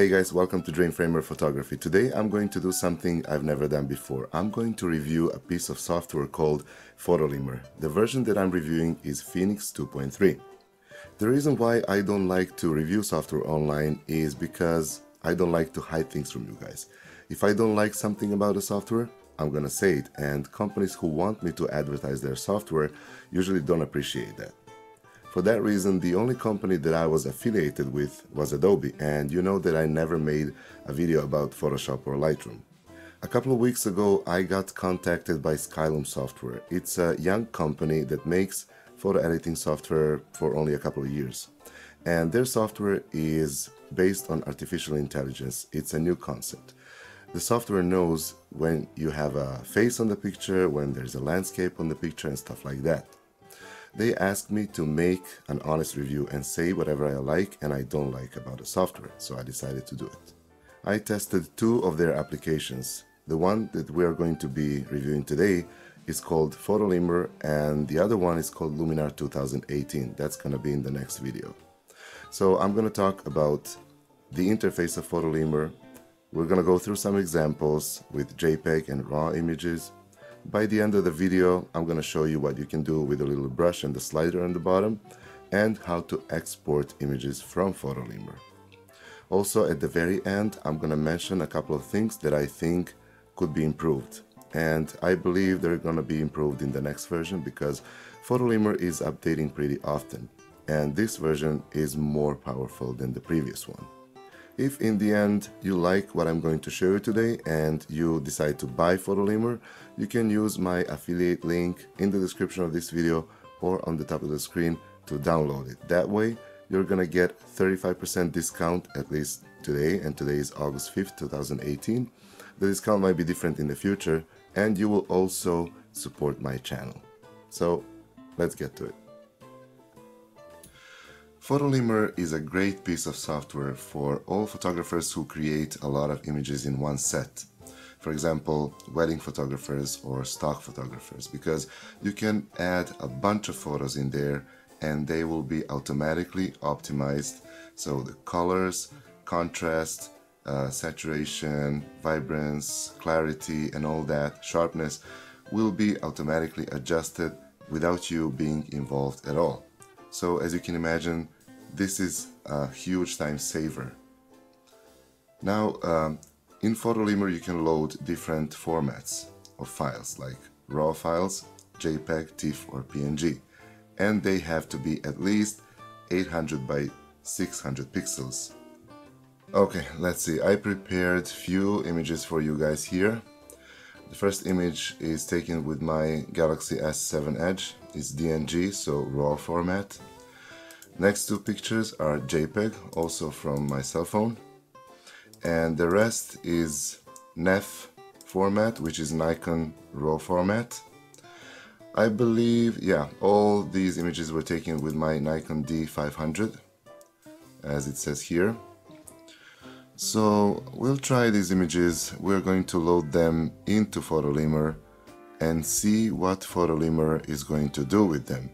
Hey guys, welcome to Dreamframer Photography. Today I'm going to do something I've never done before. I'm going to review a piece of software called Photolemur. The version that I'm reviewing is Phoenix 2.3. The reason why I don't like to review software online is because I don't like to hide things from you guys. If I don't like something about a software, I'm gonna say it, and companies who want me to advertise their software usually don't appreciate that. For that reason, the only company that I was affiliated with was Adobe, and you know that I never made a video about Photoshop or Lightroom. A couple of weeks ago, I got contacted by Skylum Software. It's a young company that makes photo editing software for only a couple of years. And their software is based on artificial intelligence. It's a new concept. The software knows when you have a face on the picture, when there's a landscape on the picture and stuff like that. They asked me to make an honest review and say whatever I like and I don't like about the software, so I decided to do it. I tested two of their applications. The one that we are going to be reviewing today is called Photolemur, and the other one is called Luminar 2018. That's going to be in the next video. So I'm going to talk about the interface of Photolemur. We're going to go through some examples with JPEG and RAW images. By the end of the video, I'm going to show you what you can do with a little brush and the slider on the bottom, and how to export images from Photolemur. Also, at the very end, I'm going to mention a couple of things that I think could be improved. And I believe they're going to be improved in the next version because Photolemur is updating pretty often. And this version is more powerful than the previous one. If in the end you like what I'm going to show you today and you decide to buy Photolemur, you can use my affiliate link in the description of this video or on the top of the screen to download it. That way you're gonna get 35% discount, at least today, and today is August 5th, 2018. The discount might be different in the future, and you will also support my channel. So let's get to it. Photolemur is a great piece of software for all photographers who create a lot of images in one set. For example, wedding photographers or stock photographers, because you can add a bunch of photos in there and they will be automatically optimized. So the colors, contrast, saturation, vibrance, clarity, and all that, sharpness, will be automatically adjusted without you being involved at all. So as you can imagine, this is a huge time saver. Now, in Photolemur you can load different formats of files like RAW files, JPEG, TIFF or PNG, and they have to be at least 800 by 600 pixels. Okay, let's see, I prepared few images for you guys here. The first image is taken with my Galaxy S7 Edge. It's DNG, so RAW format. Next two pictures are JPEG, also from my cell phone. And the rest is NEF format, which is Nikon Raw format. I believe, yeah, all these images were taken with my Nikon D500, as it says here. So we'll try these images. We're going to load them into Photolemur and see what Photolemur is going to do with them.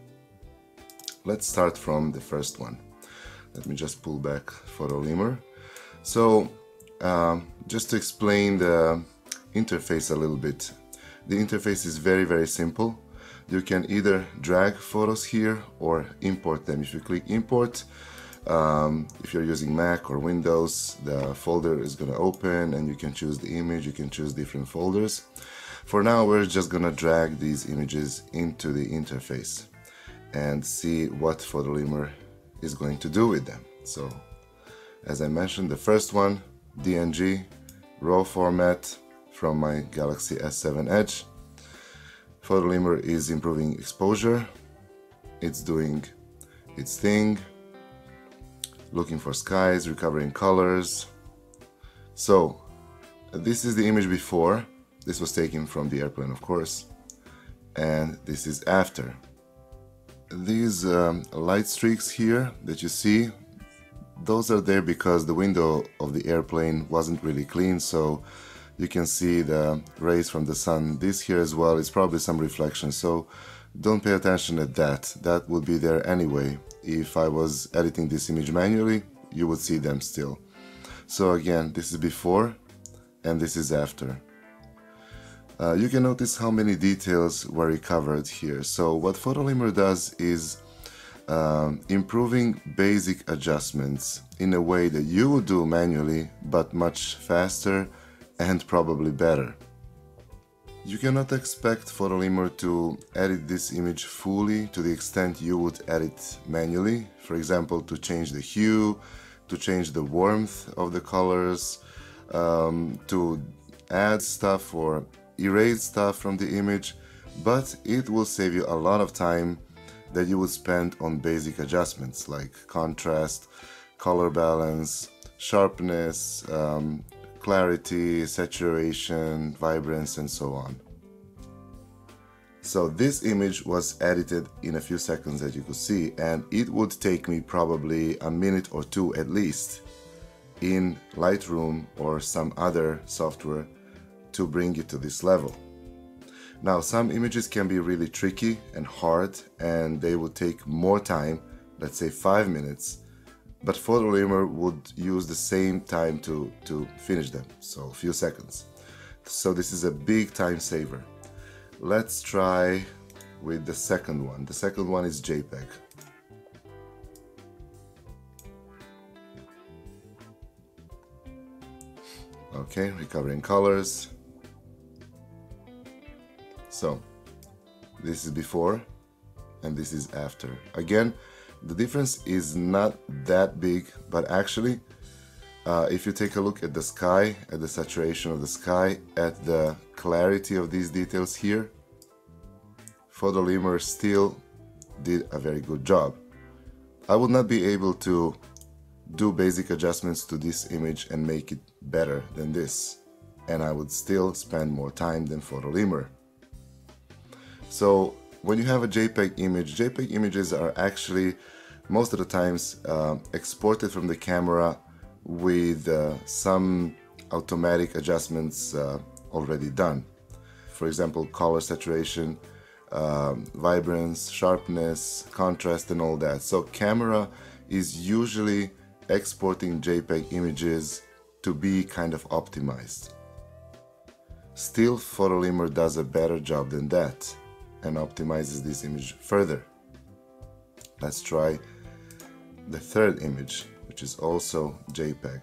Let's start from the first one. Let me just pull back Photolemur. So just to explain the interface a little bit. The interface is very simple. You can either drag photos here or import them. If you click import, if you're using Mac or Windows, the folder is going to open and you can choose the image, you can choose different folders. For now, we're just going to drag these images into the interface and see what Photolemur is going to do with them. So, as I mentioned, the first one, DNG, RAW format from my Galaxy S7 Edge. Photolemur is improving exposure. It's doing its thing, looking for skies, recovering colors. So, this is the image before. This was taken from the airplane, of course, and this is after. These light streaks here that you see, those are there because the window of the airplane wasn't really clean, so you can see the rays from the sun. This here as well is probably some reflection, so don't pay attention at that. That would be there anyway. If I was editing this image manually, you would see them still. So again, this is before and this is after. You can notice how many details were recovered here. So what Photolemur does is improving basic adjustments in a way that you would do manually, but much faster and probably better. You cannot expect Photolemur to edit this image fully to the extent you would edit manually. For example, to change the hue, to change the warmth of the colors, to add stuff or erase stuff from the image, but it will save you a lot of time that you would spend on basic adjustments like contrast, color balance, sharpness, clarity, saturation, vibrance, and so on. So this image was edited in a few seconds, as you could see, and it would take me probably a minute or two at least in Lightroom or some other software to bring it to this level. Now, some images can be really tricky and hard, and they would take more time, let's say 5 minutes, but Photolemur would use the same time to finish them, so a few seconds. So this is a big time saver. Let's try with the second one. The second one is JPEG. Okay, recovering colors. So this is before and this is after. Again, the difference is not that big, but actually if you take a look at the sky, at the saturation of the sky, at the clarity of these details here, Photolemur still did a very good job. I would not be able to do basic adjustments to this image and make it better than this, and I would still spend more time than Photolemur. So when you have a JPEG image, JPEG images are actually most of the times exported from the camera with some automatic adjustments already done. For example, color saturation, vibrance, sharpness, contrast, and all that. So camera is usually exporting JPEG images to be kind of optimized. Still, Photolemur does a better job than that and optimizes this image further. Let's try the third image, which is also JPEG.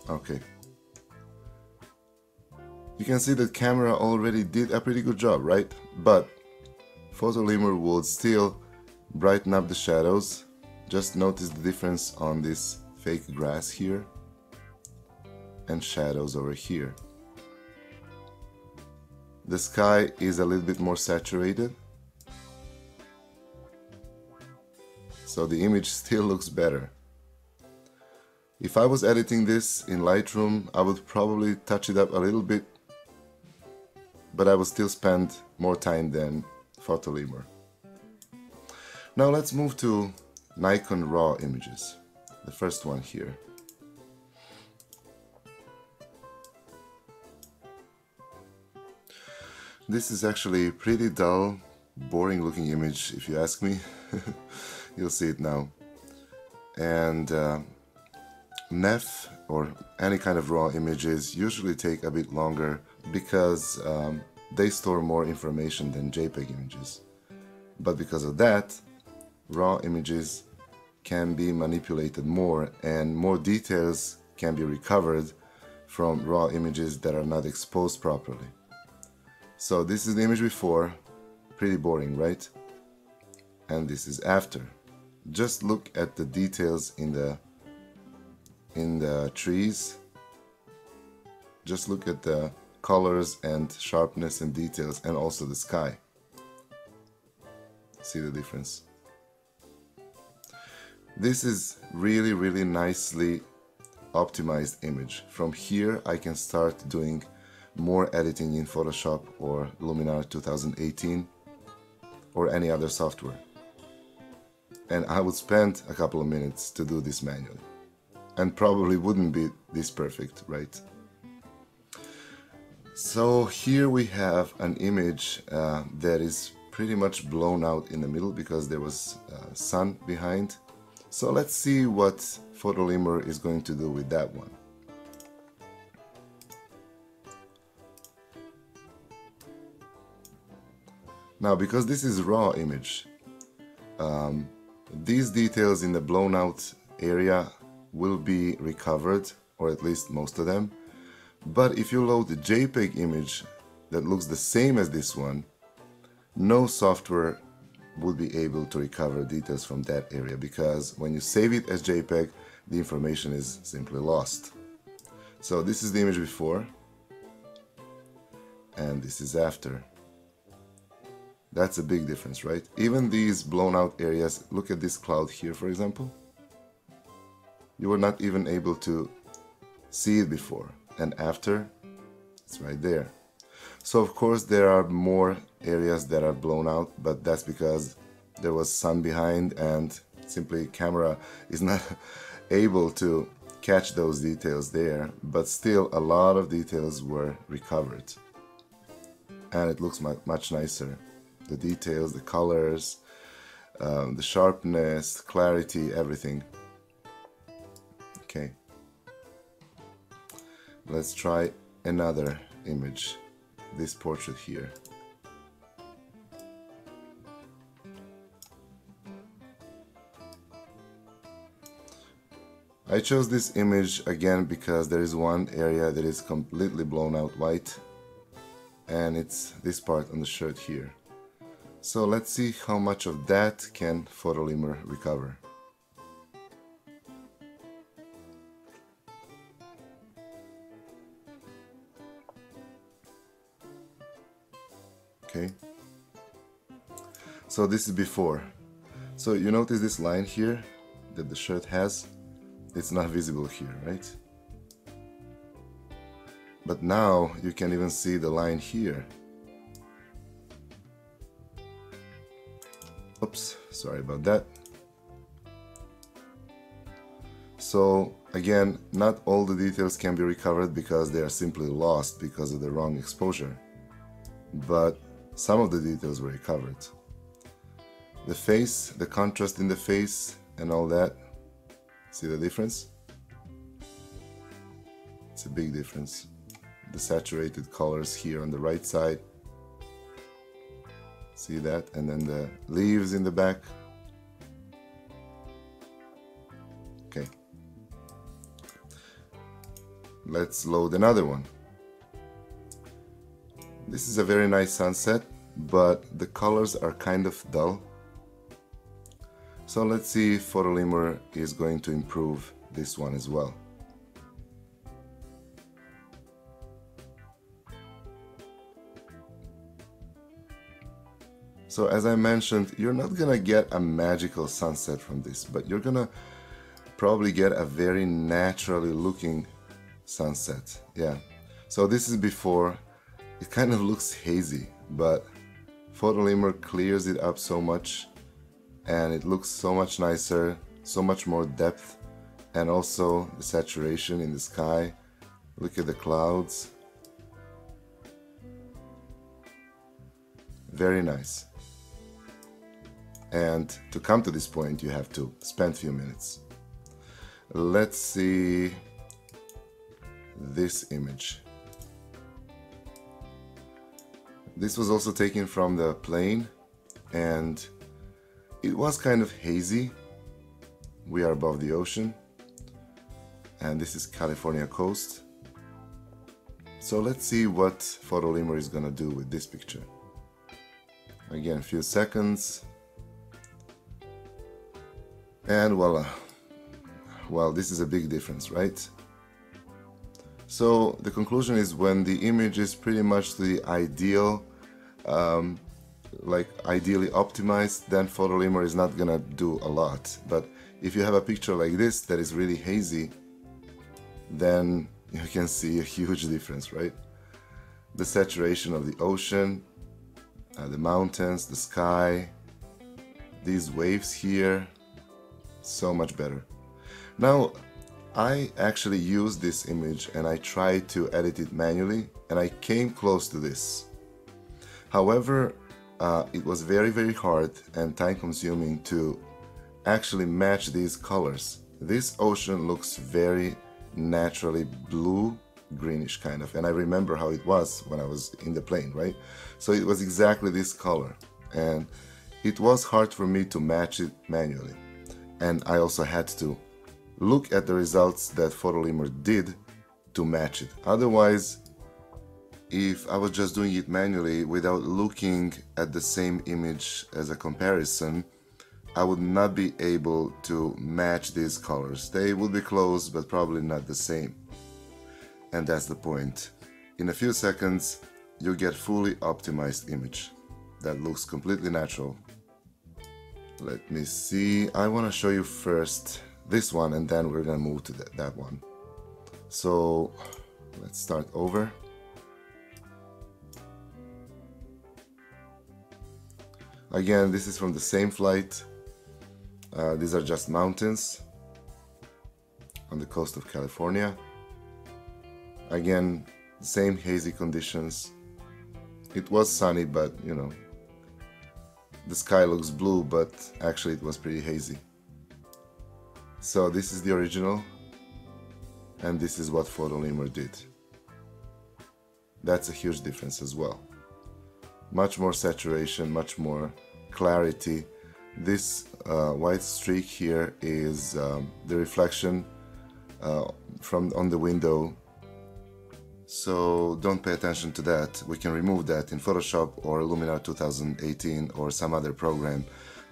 Okay. You can see that camera already did a pretty good job, right? But Photolemur would still brighten up the shadows. Just notice the difference on this fake grass here and shadows over here. The sky is a little bit more saturated, so the image still looks better. If I was editing this in Lightroom, I would probably touch it up a little bit, but I would still spend more time than Photolemur. Now let's move to Nikon Raw Images, the first one here. This is actually a pretty dull, boring looking image, if you ask me. You'll see it now. And NEF or any kind of raw images usually take a bit longer because they store more information than JPEG images. But because of that, raw images can be manipulated more and more details can be recovered from raw images that are not exposed properly. So this is the image before, pretty boring, right? And this is after. Just look at the details in the trees. Just look at the colors and sharpness and details, and also the sky. See the difference? This is really nicely optimized image. From here I can start doing more editing in Photoshop or Luminar 2018 or any other software. And I would spend a couple of minutes to do this manually. And probably wouldn't be this perfect, right? So here we have an image that is pretty much blown out in the middle because there was sun behind. So let's see what Photolemur is going to do with that one. Now, because this is raw image, these details in the blown out area will be recovered, or at least most of them. But if you load the JPEG image that looks the same as this one, no software would be able to recover details from that area, because when you save it as JPEG, the information is simply lost. So this is the image before, and this is after. That's a big difference, right? Even these blown out areas, look at this cloud here, for example. You were not even able to see it before, and after, it's right there. So of course there are more areas that are blown out, but that's because there was sun behind and simply camera is not able to catch those details there, but still a lot of details were recovered. And it looks much nicer. The details, the colors, the sharpness, clarity, everything. Okay. Let's try another image, this portrait here. I chose this image again because there is one area that is completely blown out white, and it's this part on the shirt here. So let's see how much of that can Photolemur recover. Okay, so this is before. So you notice this line here that the shirt has? It's not visible here, right? But now you can even see the line here. Oops, sorry about that. So again, not all the details can be recovered because they are simply lost because of the wrong exposure. But some of the details were recovered. The face, the contrast in the face and all that. See the difference? It's a big difference. The saturated colors here on the right side. See that? And then the leaves in the back. Okay. Let's load another one. This is a very nice sunset, but the colors are kind of dull. So let's see if Photolemur is going to improve this one as well. So as I mentioned, you're not gonna get a magical sunset from this, but you're gonna probably get a very naturally looking sunset. Yeah. So this is before. It kind of looks hazy, but Photolemur clears it up so much and it looks so much nicer, so much more depth, and also the saturation in the sky. Look at the clouds. Very nice. And to come to this point, you have to spend a few minutes. Let's see this image. This was also taken from the plane, and it was kind of hazy. We are above the ocean, and this is California coast. So let's see what Photolemur is gonna do with this picture. Again, a few seconds. And voila. Well, this is a big difference, right? So the conclusion is, when the image is pretty much the ideal, ideally optimized, then Photolemur is not gonna do a lot. But if you have a picture like this that is really hazy, then you can see a huge difference, right? The saturation of the ocean, the mountains, the sky, these waves here, so much better. Now, I actually used this image and I tried to edit it manually, and I came close to this. However, it was very hard and time consuming to actually match these colors. This ocean looks very naturally blue, greenish kind of, and I remember how it was when I was in the plane, right? So it was exactly this color, and it was hard for me to match it manually. And I also had to look at the results that Photolemur did to match it. Otherwise, if I was just doing it manually without looking at the same image as a comparison, I would not be able to match these colors. They would be close, but probably not the same. And that's the point. In a few seconds, you get fully optimized image that looks completely natural. Let me see. I want to show you first this one, and then we're gonna move to that one. So let's start over. Again, this is from the same flight. These are just mountains on the coast of California. Again, same hazy conditions. It was sunny, but you know, the sky looks blue, but actually it was pretty hazy. So this is the original, and this is what Photolemur did. That's a huge difference as well. Much more saturation, much more clarity. This white streak here is the reflection from on the window. So don't pay attention to that. We can remove that in Photoshop or Luminar 2018 or some other program.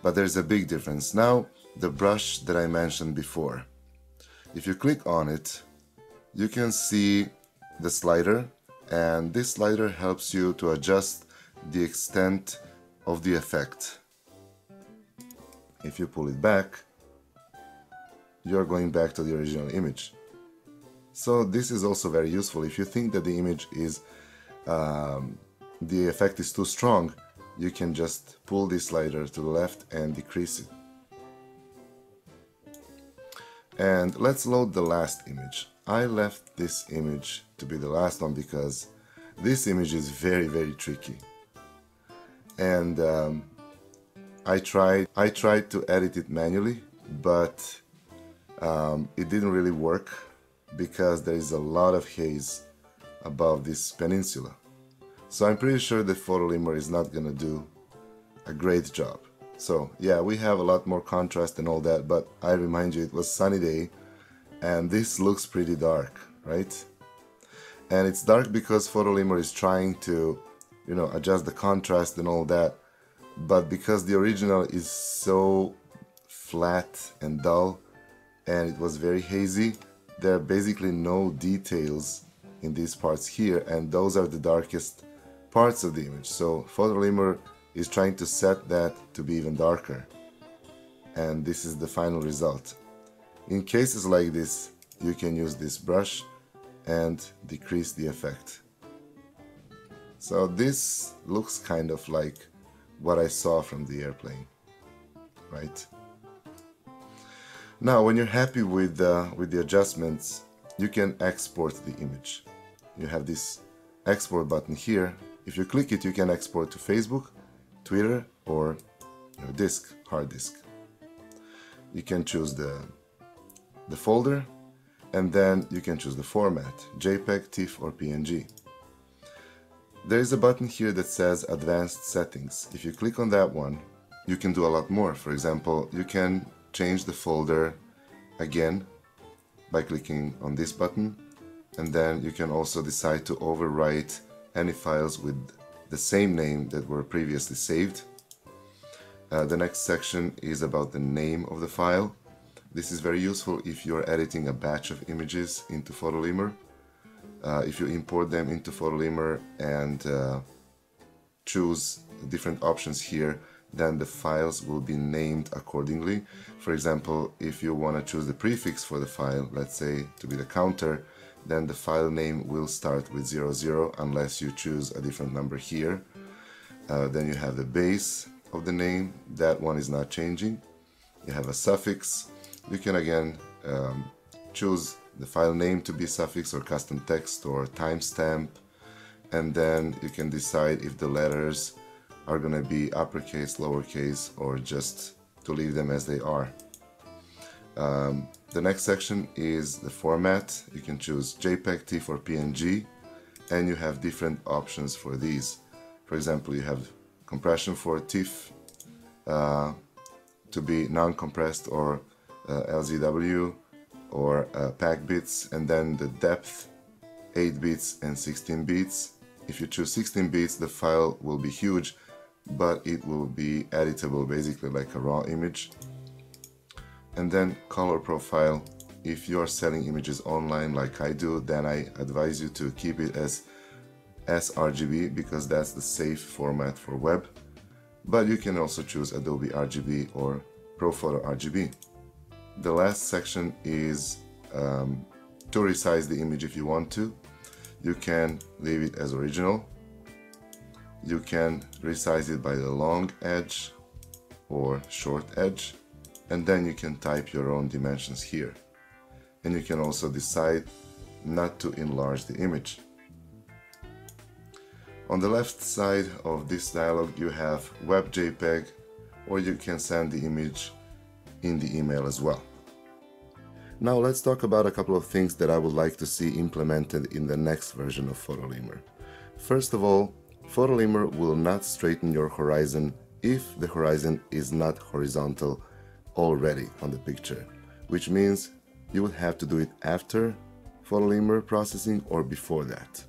But there's a big difference. Now, the brush that I mentioned before. If you click on it, you can see the slider, and this slider helps you to adjust the extent of the effect. If you pull it back, you're going back to the original image. So this is also very useful. If you think that the image is, the effect is too strong, you can just pull this slider to the left and decrease it. And let's load the last image. I left this image to be the last one because this image is very tricky. And I tried to edit it manually, but it didn't really work because there is a lot of haze above this peninsula. So I'm pretty sure that Photolemur is not gonna do a great job. So yeah, we have a lot more contrast and all that, but I remind you, it was sunny day and this looks pretty dark, right? And it's dark because Photolemur is trying to, you know, adjust the contrast and all that, but because the original is so flat and dull and it was very hazy, there are basically no details in these parts here, and those are the darkest parts of the image. So Photolemur is trying to set that to be even darker, and this is the final result. In cases like this, you can use this brush and decrease the effect. So this looks kind of like what I saw from the airplane, right? Now, when you're happy with the adjustments, you can export the image. You have this export button here. If you click it, you can export to Facebook, Twitter, or your disk, hard disk. You can choose the folder, and then you can choose the format, JPEG, TIFF, or PNG. There is a button here that says Advanced Settings. If you click on that one, you can do a lot more. For example, you can change the folder again by clicking on this button, and then you can also decide to overwrite any files with the same name that were previously saved. The next section is about the name of the file. This is very useful if you're editing a batch of images into Photolemur. If you import them into Photolemur and choose different options here, then the files will be named accordingly. For example, if you want to choose the prefix for the file, let's say to be the counter, then the file name will start with 00 unless you choose a different number here. Then you have the base of the name, that one is not changing. You have a suffix. You can again choose the file name to be suffix or custom text or timestamp, and then you can decide if the letters are going to be uppercase, lowercase, or just to leave them as they are. The next section is the format. You can choose JPEG, TIFF, or PNG, and you have different options for these. For example, you have compression for TIFF to be non-compressed, or LZW, or pack bits, and then the depth, 8 bits and 16 bits. If you choose 16 bits, the file will be huge, but it will be editable, basically like a raw image. And then color profile. If you are selling images online like I do, then I advise you to keep it as sRGB, because that's the safe format for web. But you can also choose Adobe RGB or ProPhoto RGB. The last section is to resize the image if you want to. You can leave it as original. You can resize it by the long edge or short edge, and then you can type your own dimensions here. And you can also decide not to enlarge the image. On the left side of this dialog you have web JPEG, or you can send the image in the email as well. Now let's talk about a couple of things that I would like to see implemented in the next version of Photolemur. First of all, Photolemur will not straighten your horizon if the horizon is not horizontal already on the picture, which means you would have to do it after Photolemur processing or before that.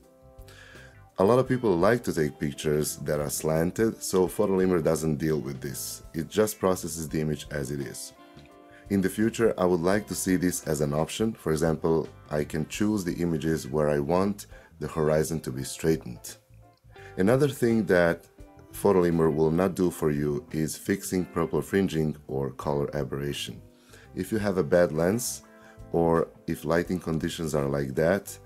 A lot of people like to take pictures that are slanted, so Photolemur doesn't deal with this. It just processes the image as it is. In the future, I would like to see this as an option. For example, I can choose the images where I want the horizon to be straightened. Another thing that Photolemur will not do for you is fixing purple fringing or color aberration. If you have a bad lens, or if lighting conditions are like that,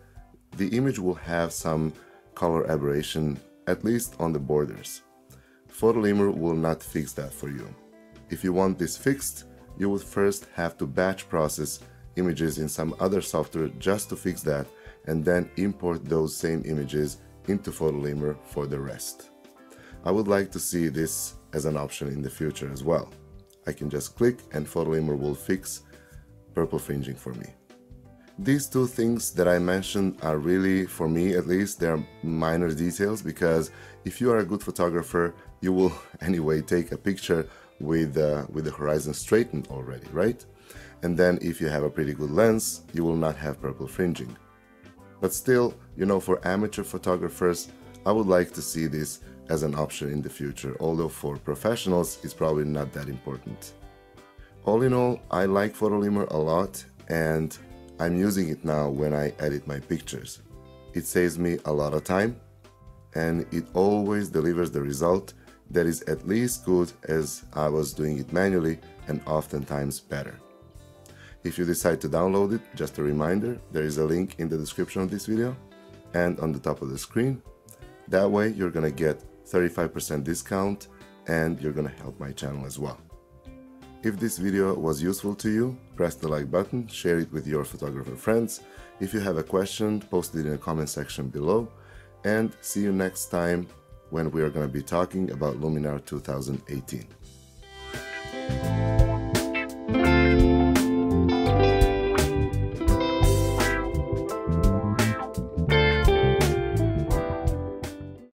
the image will have some color aberration, at least on the borders. Photolemur will not fix that for you. If you want this fixed, you would first have to batch process images in some other software just to fix that, and then import those same images into Photolemur for the rest. I would like to see this as an option in the future as well. I can just click and Photolemur will fix purple fringing for me. These two things that I mentioned are really, for me at least, they're minor details, because if you are a good photographer, you will anyway take a picture with the horizon straightened already, right? And then if you have a pretty good lens, you will not have purple fringing. But still, you know, for amateur photographers, I would like to see this as an option in the future, although for professionals it's probably not that important. All in all, I like Photolemur a lot, and I'm using it now when I edit my pictures. It saves me a lot of time, and it always delivers the result that is at least good as I was doing it manually, and oftentimes better. If you decide to download it, just a reminder, there is a link in the description of this video and on the top of the screen. That way you're gonna get 35% discount, and you're gonna help my channel as well. If this video was useful to you, press the like button, share it with your photographer friends. If you have a question, post it in the comment section below, and see you next time when we are going to be talking about Luminar 2018.